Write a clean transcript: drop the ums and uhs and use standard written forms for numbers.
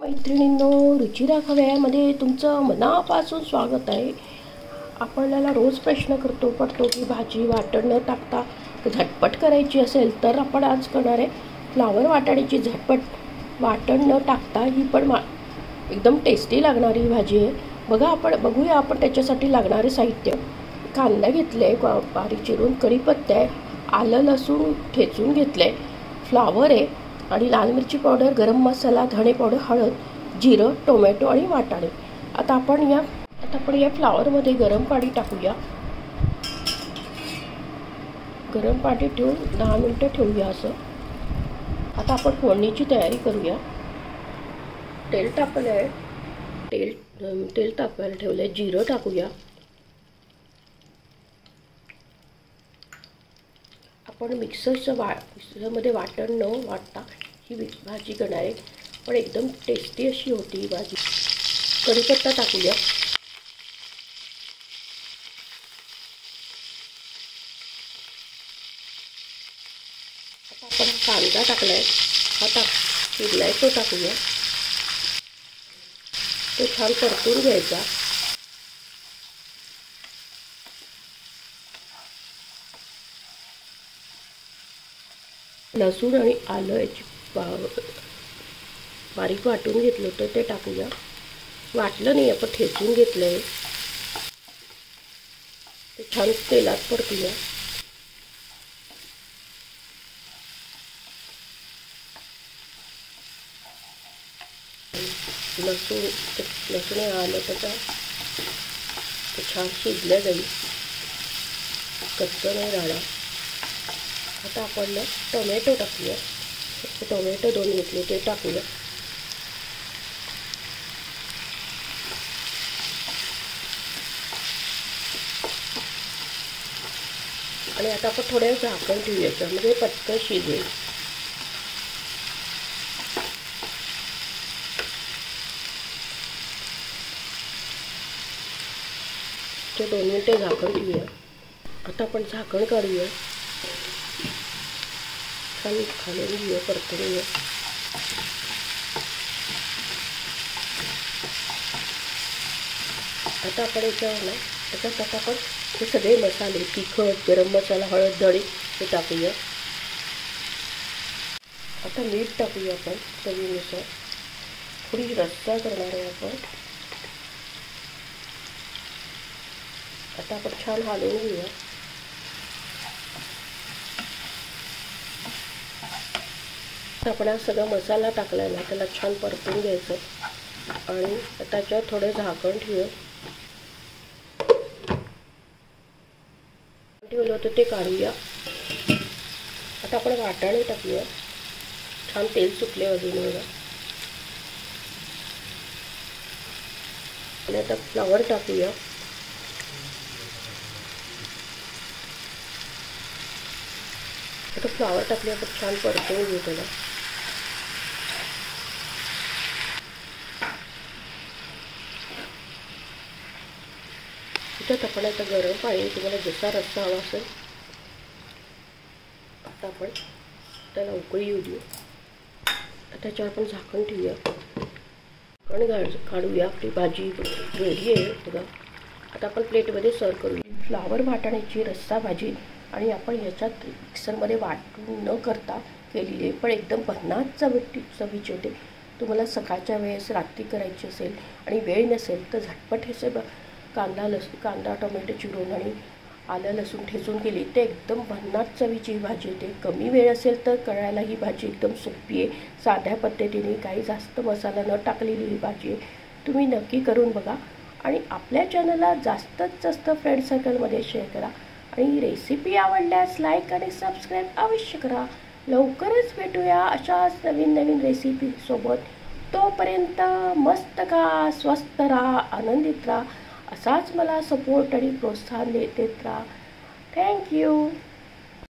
मैत्रिणींनो, रुचिरा खव्यामध्ये तुमचं मनापासून स्वागत आहे. आपल्याला रोज प्रश्न पडतो की भाजी वाटण न टाकता झटपट करायची असेल तर आपण आज करणार आहे फ्लावर वाटाण्याची झटपट वाटण न टाकता. ही पण एकदम टेस्टी लागणारी भाजी आहे. बघूया आपण त्याच्यासाठी लागणारे साहित्य. कांदा घेतले बारीक चिरून, कढीपत्ता आहे, आलं लसूण ठेचून घेतले, फ्लावर आहे आणि लाल मिरची पावडर, गरम मसाला, धणे पावडर, हळद, जिरं, टोमॅटो आणि वाटाणे. आता आपण या फ्लावरमध्ये गरम पाणी टाकूया. गरम पाणी ठेवून 10 मिनिटं ठेवूया असं. आता आपण फोडणीची तयारी करूया. तेल टाकलं आहे. तेल तापायला ठेवलं आहे. जिरं टाकूया. आपण मिक्सरमध्ये वाटण न वाटता ही भाजी करणार आहे, पण एकदम टेस्टी अशी होती ही भाजी. कढीपत्ता टाकूया. आता आपण कांदा टाकलाय, चिरलाय तो टाकूया. तो छान परतून घ्यायचा. लसूण आणि आलं याची बारीक वाटून घेतलं होतं ते टाकूया. वाटलं नाही, आपण ठेचून घेतलं आहे. ते छान तेलात परतूया. लसूण आलं त्याचा ते छान शिजलं जाईल, कच्चं नाही राहणार. आता आपण टोमॅटो टाकूया. टोमॅटो 2 घेतले ते टाकूया. आणि आता आपण थोड्या झाकण ठेवूया म्हणजे पटकन शिजेल. ते 2 मिनिटे झाकण ठेवूया. आता आपण झाकण काढूया. खाली घेऊया, परतून घेऊया. आता आपण त्याच्यात आपण हे सगळे मसाले, तिखट, गरम मसाला, हळद, धणे हे टाकूया. आता मीठ टाकूया आपण चवीनुसार. थोडी रस्सा करणार आहे आपण. आता आपण छान हलवून घेऊया. आपण हा सगळा मसाला टाकलाय ना, त्याला छान परतून घ्यायचं आणि त्याच्यावर थोडं झाकण ठेवलं होतं ते काढूया. आता आपण वाटाणे टाकूया. छान तेल सुटले अजून बघा. आणि आता फ्लावर टाकूया. आता फ्लावर टाकले आपण छान परतून घेऊ त्याला. त्याच्यात आपण आता गरम पाणी, तुम्हाला जसा रस्सा हवा असेल. आता आपण त्याला उकळी येऊ देऊ. त्याच्यावर आपण झाकण ठेवूया. काढूया. आपली भाजी रेडी आहे बघा. आता आपण प्लेटमध्ये सर्व करूया. फ्लावर वाटाण्याची रस्सा भाजी आणि आपण याच्यात मिक्सरमध्ये वाटून न करता केलेली आहे, पण एकदम भन्नाट चवीची होते. तुम्हाला सकाळच्या वेळेस रात्री करायची असेल आणि वेळ नसेल तर झटपट हे कांदा टोमॅटो चिरून आणि आलं लसूण ठेचून केली ते एकदम भन्नाट चवीची भाजी येते. कमी वेळ असेल तर करायला ही भाजी एकदम सोपी आहे. साध्या पद्धतीने काही जास्त मसाला न टाकलेली ही भाजी आहे. तुम्ही नक्की करून बघा आणि आपल्या चॅनलला जास्तीत जास्त फ्रेंड सर्कलमध्ये शेअर करा. आणि रेसिपी आवडल्यास लाईक आणि सबस्क्राईब अवश्य करा. लवकरच भेटूया अशाच नवीन रेसिपी सोबत. तोपर्यंत मस्त खा, स्वस्त राहा, आनंदित राहा. असाच मला सपोर्ट आणि प्रोत्साहन देत राहा. थँक्यू.